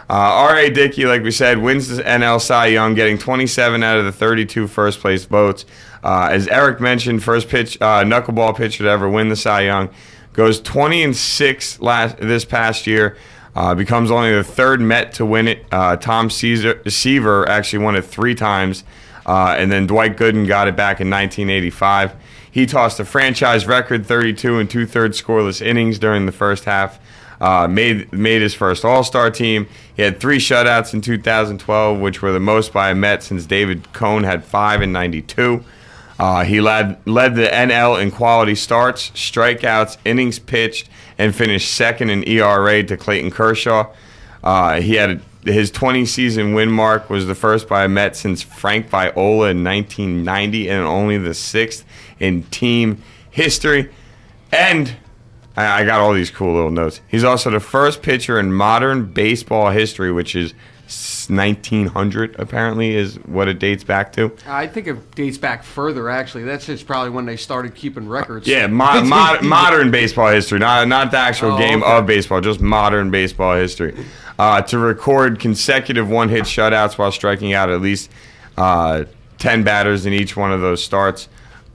All right, Dickey, like we said, wins the NL Cy Young, getting 27 out of the 32 first-place votes. As Eric mentioned, first pitch knuckleball pitcher to ever win the Cy Young. Goes 20-6 this past year. Becomes only the third Met to win it. Tom Seaver actually won it 3 times. And then Dwight Gooden got it back in 1985. He tossed a franchise record 32 and 2/3 scoreless innings during the first half. Made his first All-Star team. He had 3 shutouts in 2012, which were the most by a Met since David Cone had 5 in '92. He led the NL in quality starts, strikeouts, innings pitched, and finished second in ERA to Clayton Kershaw. He had his 20-season win mark was the first by a Met since Frank Viola in 1990, and only the 6th in team history. And I got all these cool little notes. He's also the first pitcher in modern baseball history, which is 1900, apparently, is what it dates back to. I think it dates back further, actually. That's just probably when they started keeping records. Yeah, modern baseball history, not the actual game of baseball, just modern baseball history. To record consecutive one-hit shutouts while striking out at least 10 batters in each one of those starts.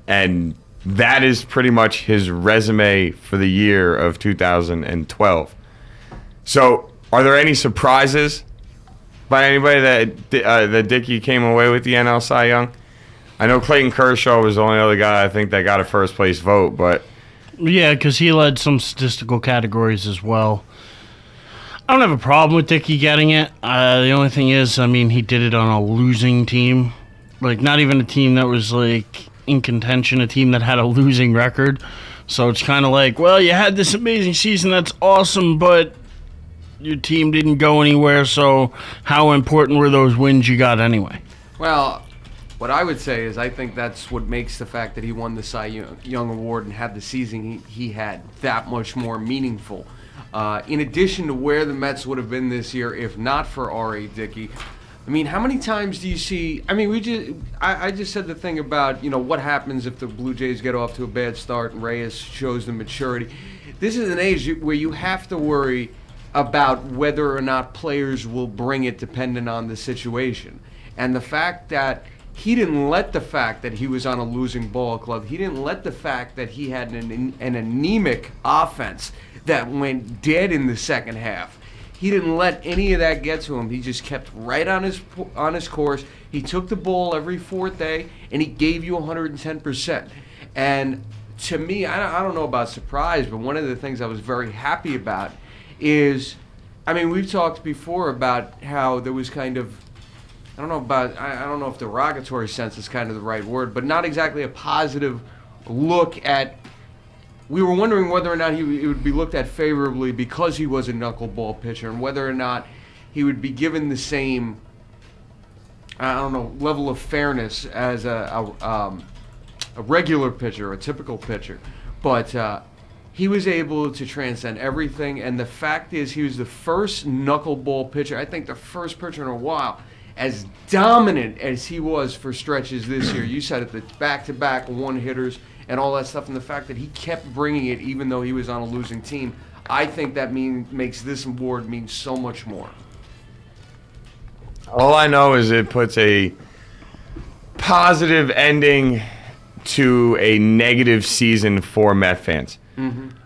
And that is pretty much his resume for the year of 2012. So, are there any surprises by anybody that Dickey came away with the NL Cy Young? I know Clayton Kershaw was the only other guy I think that got a first-place vote, but... Yeah, because he led some statistical categories as well. I don't have a problem with Dickey getting it. The only thing is, I mean, he did it on a losing team. Like, not even a team that was, like, in contention, a team that had a losing record. So it's kind of like, well, you had this amazing season, that's awesome, but your team didn't go anywhere, so how important were those wins you got anyway? Well, what I would say is I think that's what makes the fact that he won the Cy Young Award and had the season he had that much more meaningful. In addition to where the Mets would have been this year if not for R.A. Dickey. I mean, how many times do you see? I mean, I just said the thing about, you know, what happens if the Blue Jays get off to a bad start and Reyes shows the maturity. This is an age where you have to worry about whether or not players will bring it dependent on the situation. And the fact that he didn't let the fact that he was on a losing ball club, he didn't let the fact that he had an anemic offense that went dead in the second half. He didn't let any of that get to him. He just kept right on his course. He took the ball every 4th day, and he gave you 110%. And to me, I don't know about surprise, but one of the things I was very happy about is, I mean, we've talked before about how there was kind of, I don't know if derogatory sense is kind of the right word, but not exactly a positive look at. We were wondering whether or not he would be looked at favorably because he was a knuckleball pitcher, and whether or not he would be given the same, I don't know, level of fairness as a regular pitcher, a typical pitcher. But he was able to transcend everything, and the fact is he was the first knuckleball pitcher, I think the first pitcher in a while, as dominant as he was for stretches this year. You said it, the back-to-back one-hitters and all that stuff, and the fact that he kept bringing it even though he was on a losing team, I think that makes this award mean so much more. All I know is it puts a positive ending to a negative season for Met fans,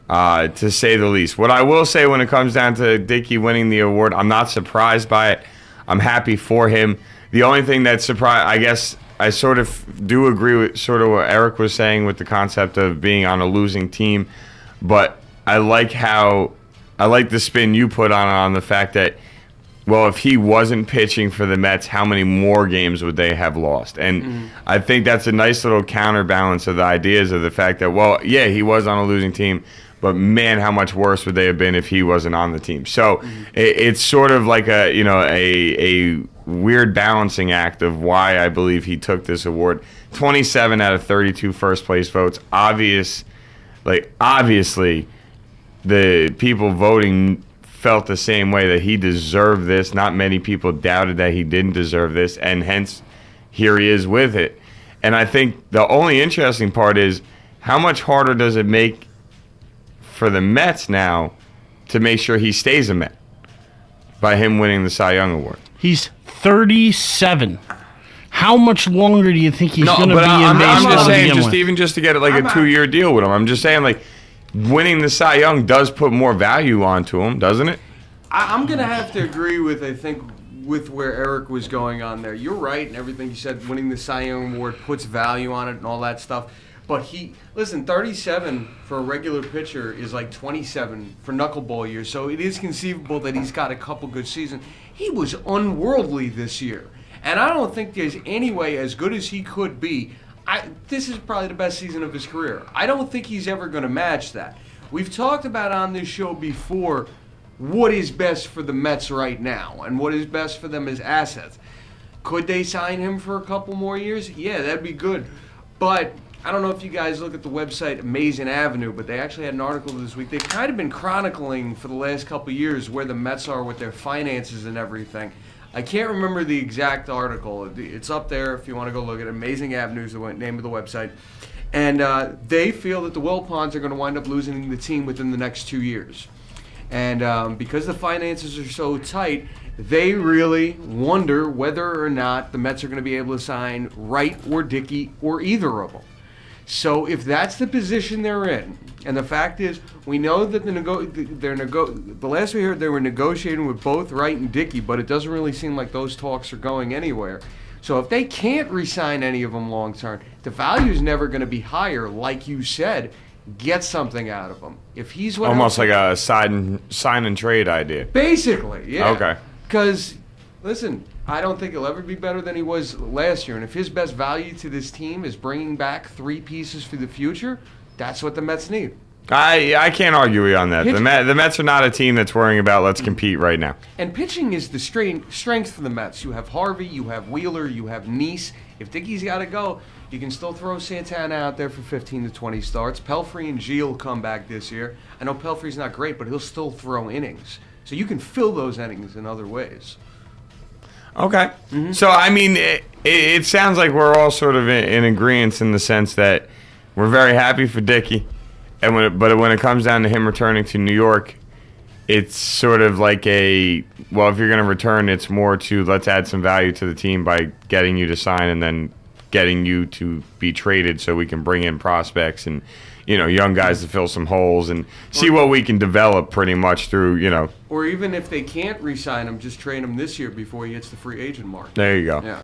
to say the least. What I will say when it comes down to Dickey winning the award, I'm not surprised by it. I'm happy for him. The only thing that surprised, I guess, I sort of do agree with sort of what Eric was saying with the concept of being on a losing team, but I like the spin you put on the fact that, well, if he wasn't pitching for the Mets, how many more games would they have lost? And I think that's a nice little counterbalance of the ideas of the fact that, well, yeah, he was on a losing team, but man, how much worse would they have been if he wasn't on the team? So it's sort of like a weird balancing act of why I believe he took this award. 27 out of 32 first place votes. Obviously, the people voting felt the same way, that he deserved this. Not many people doubted that he didn't deserve this, and hence here he is with it. And I think the only interesting part is how much harder does it make for the Mets now to make sure he stays a Met? by him winning the Cy Young Award. He's 37. How much longer do you think he's going to be in I'm baseball just to saying, begin with? even just to get like a 2-year deal with him. I'm just saying, like, winning the Cy Young does put more value onto him, doesn't it? I'm going to have to agree with, I think, with where Eric was going on there. You're right and everything you said. Winning the Cy Young Award puts value on it and all that stuff. But listen, 37 for a regular pitcher is like 27 for knuckleball years. So it is conceivable that he's got a couple good seasons. He was unworldly this year. And I don't think there's any way, as good as he could be, this is probably the best season of his career. I don't think he's ever going to match that. We've talked about on this show before what is best for the Mets right now and what is best for them as assets. Could they sign him for a couple more years? Yeah, that'd be good. But I don't know if you guys look at the website Amazing Avenue, but they actually had an article this week. They've kind of been chronicling for the last couple years where the Mets are with their finances and everything. I can't remember the exact article. It's up there if you want to go look at it. Amazing Avenue is the name of the website. And they feel that the Wilpons are going to wind up losing the team within the next 2 years. And because the finances are so tight, they really wonder whether or not the Mets are going to be able to sign Wright or Dickey or either of them. So if that's the position they're in, and the fact is, we know that the last we heard they were negotiating with both Wright and Dickey, but it doesn't really seem like those talks are going anywhere. So if they can't re-sign any of them long term, the value is never going to be higher. Like you said, get something out of him. If he's almost like a sign and trade idea. Basically, yeah. Okay. Because listen, I don't think he'll ever be better than he was last year. And if his best value to this team is bringing back 3 pieces for the future, that's what the Mets need. I can't argue with you on that. The Mets are not a team that's worrying about let's compete right now. And pitching is the strength for the Mets. You have Harvey, you have Wheeler, you have Neese. If Dickey's got to go, you can still throw Santana out there for 15 to 20 starts. Pelfrey and Gio will come back this year. I know Pelfrey's not great, but he'll still throw innings. So you can fill those innings in other ways. Okay. So, I mean, it sounds like we're all sort of in agreement in the sense that we're very happy for Dickey. But when it comes down to him returning to New York, it's sort of like if you're going to return, it's more to let's add some value to the team by getting you to sign and then getting you to be traded so we can bring in prospects and, young guys to fill some holes and see what we can develop pretty much through, Or even if they can't re-sign him, just trade him this year before he hits the free agent mark. There you go. Yeah.